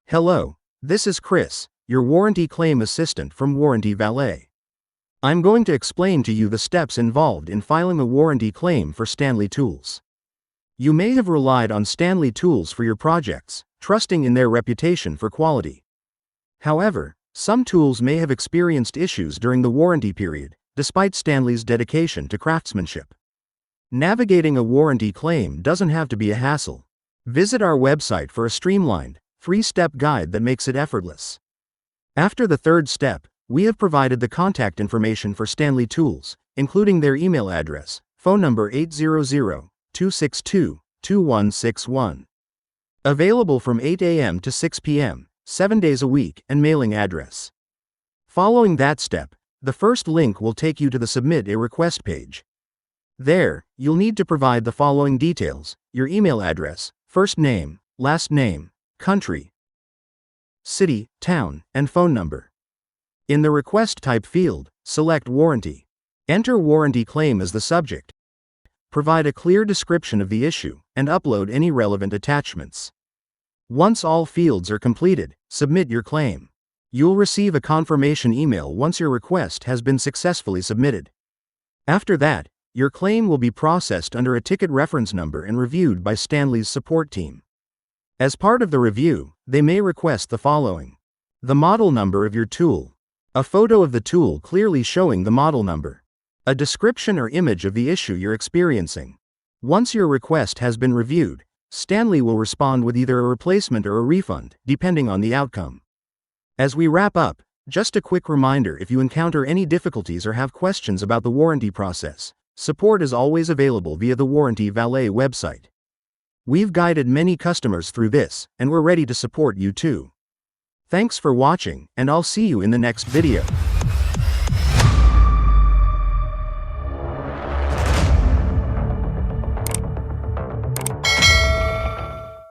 Hello, this is Chris, your warranty claim assistant from Warranty Valet. I'm going to explain to you the steps involved in filing a warranty claim for Stanley tools. You may have relied on Stanley tools for your projects, trusting in their reputation for quality. However, some tools may have experienced issues during the warranty period, despite Stanley's dedication to craftsmanship. Navigating a warranty claim doesn't have to be a hassle. Visit our website for a streamlined, three-step guide that makes it effortless. After the third step, we have provided the contact information for Stanley Tools, including their email address, phone number 800-262-2161. Available from 8 a.m. to 6 p.m., 7 days a week, and mailing address. Following that step, the first link will take you to the Submit a Request page. There, you'll need to provide the following details: your email address, first name, last name, country, city, town, and phone number. In the request type field, select warranty. Enter warranty claim as the subject. Provide a clear description of the issue, and upload any relevant attachments. Once all fields are completed, submit your claim. You'll receive a confirmation email once your request has been successfully submitted. After that, your claim will be processed under a ticket reference number and reviewed by Stanley's support team. As part of the review, they may request the following: the model number of your tool, a photo of the tool clearly showing the model number, a description or image of the issue you're experiencing. Once your request has been reviewed, Stanley will respond with either a replacement or a refund, depending on the outcome. As we wrap up, just a quick reminder: if you encounter any difficulties or have questions about the warranty process, support is always available via the Warranty Valet website. We've guided many customers through this, and we're ready to support you too. Thanks for watching, and I'll see you in the next video.